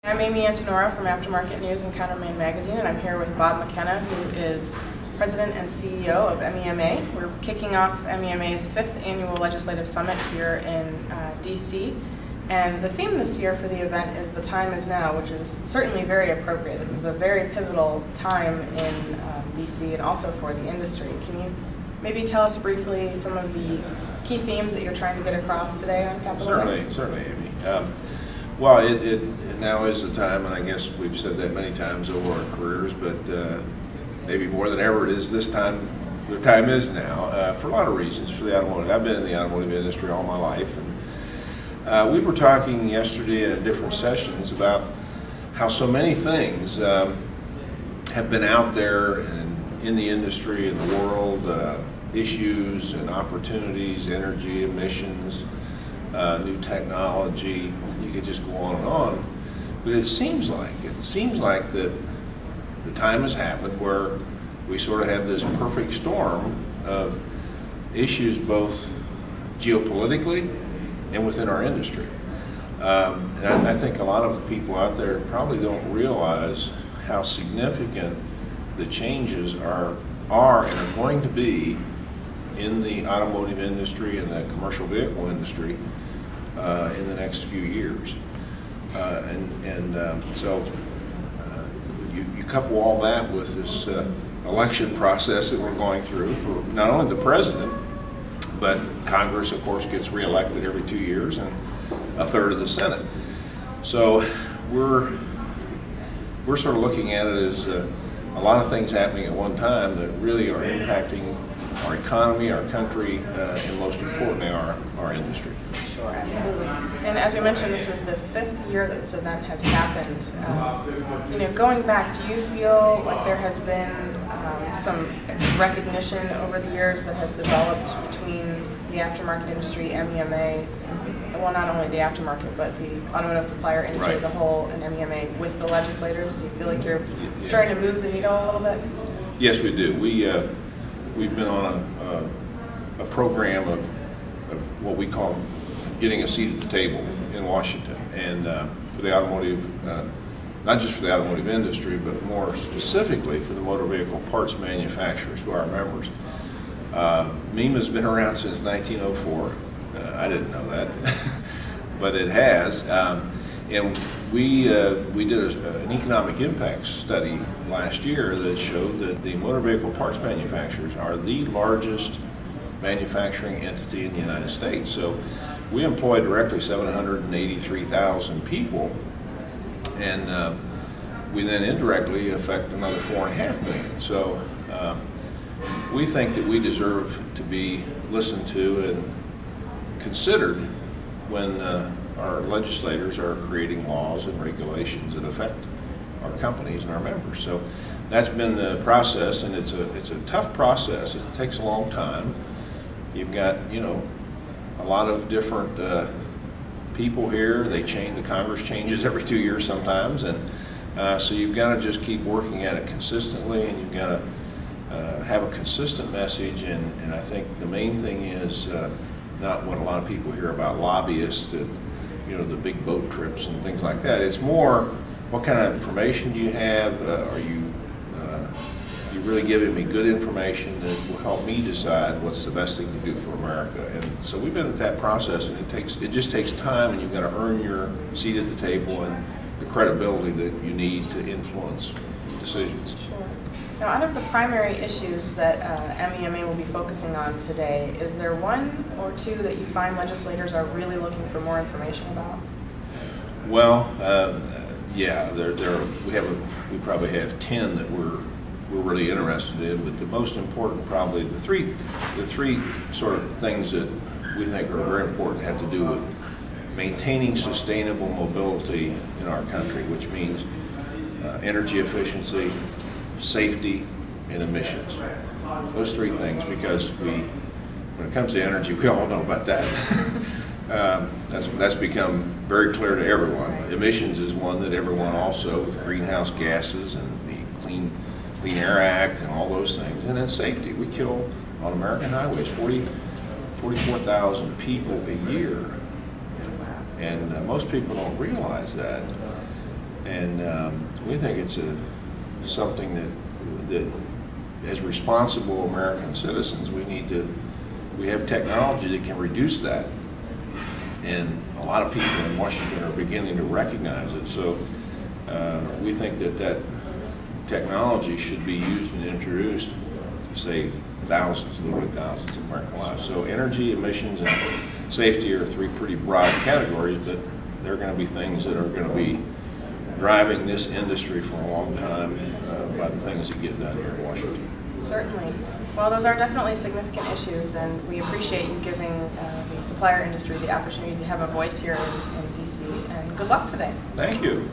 I'm Amy Antonora from Aftermarket News and Countermain Magazine, and I'm here with Bob McKenna, who is President and CEO of MEMA. We're kicking off MEMA's 5th annual legislative summit here in DC, and the theme this year for the event is "The Time Is Now," which is certainly very appropriate. This is a very pivotal time in DC and also for the industry. Can you maybe tell us briefly some of the key themes that you're trying to get across today on Capitol Hill? Certainly, Amy. Well, it now is the time, and I guess we've said that many times over our careers, but maybe more than ever it is this time. The time is now, for a lot of reasons, for the automotive. I've been in the automotive industry all my life, and we were talking yesterday in different sessions about how so many things have been out there in the industry, in the world, issues and opportunities, energy, emissions, new technology. You could just go on and on, but it seems like that the time has happened where we sort of have this perfect storm of issues, both geopolitically and within our industry. And I think a lot of the people out there probably don't realize how significant the changes are and are going to be in the automotive industry and the commercial vehicle industry in the next few years. So you couple all that with this election process that we're going through for not only the president, but Congress, of course, gets reelected every 2 years, and a third of the Senate. So we're sort of looking at it as a lot of things happening at one time that really are impacting our economy, our country, and most importantly, our industry. Sure, absolutely. And as we mentioned, this is the 5th year that this event has happened. Going back, do you feel like there has been some recognition over the years that has developed between the aftermarket industry, MEMA, well, not only the aftermarket, but the automotive supplier industry as a whole, and MEMA with the legislators? Do you feel like you're starting to move the needle a little bit? Yes, we do. We've been on a program of what we call getting a seat at the table in Washington, and for the automotive, not just for the automotive industry, but more specifically for the motor vehicle parts manufacturers who are our members. MEMA's been around since 1904. I didn't know that, but it has. And we did an economic impact study last year that showed that the motor vehicle parts manufacturers are the largest manufacturing entity in the United States. So we employ directly 783,000 people, and we then indirectly affect another 4.5 million. So we think that we deserve to be listened to and considered when our legislators are creating laws and regulations that affect our companies and our members. So that's been the process, and it's a tough process. It takes a long time. You've got, a lot of different people here. The Congress changes every 2 years sometimes, and so you've got to just keep working at it consistently, and you've got to have a consistent message. And I think the main thing is not what a lot of people hear about lobbyists, that the big boat trips and things like that. It's more, what kind of information do you have? Are you really giving me good information that will help me decide what's the best thing to do for America? And so we've been at that process, and it just takes time, and you've got to earn your seat at the table and the credibility that you need to influence decisions. Sure. Now, out of the primary issues that MEMA will be focusing on today, is there one or two that you find legislators are really looking for more information about? Well, yeah, we probably have 10 that we're really interested in, but the most important, probably the three sort of things that we think are very important, have to do with maintaining sustainable mobility in our country, which means energy efficiency, safety, and emissions. Those three things, because when it comes to energy, we all know about that. That's become very clear to everyone. Emissions is one that everyone also, with greenhouse gases and the Clean Air Act and all those things. And then safety. We kill on American highways 44,000 people a year. And most people don't realize that. And we think it's something that as responsible American citizens, we have technology that can reduce that. And a lot of people in Washington are beginning to recognize it. So we think that technology should be used and introduced to save thousands, literally thousands of American lives. So energy, emissions, and safety are three pretty broad categories, but they're going to be things that are going to be driving this industry for a long time by the things that get done here in Washington. Certainly. Well, those are definitely significant issues, and we appreciate you giving the supplier industry the opportunity to have a voice here in DC. And good luck today. Thank you.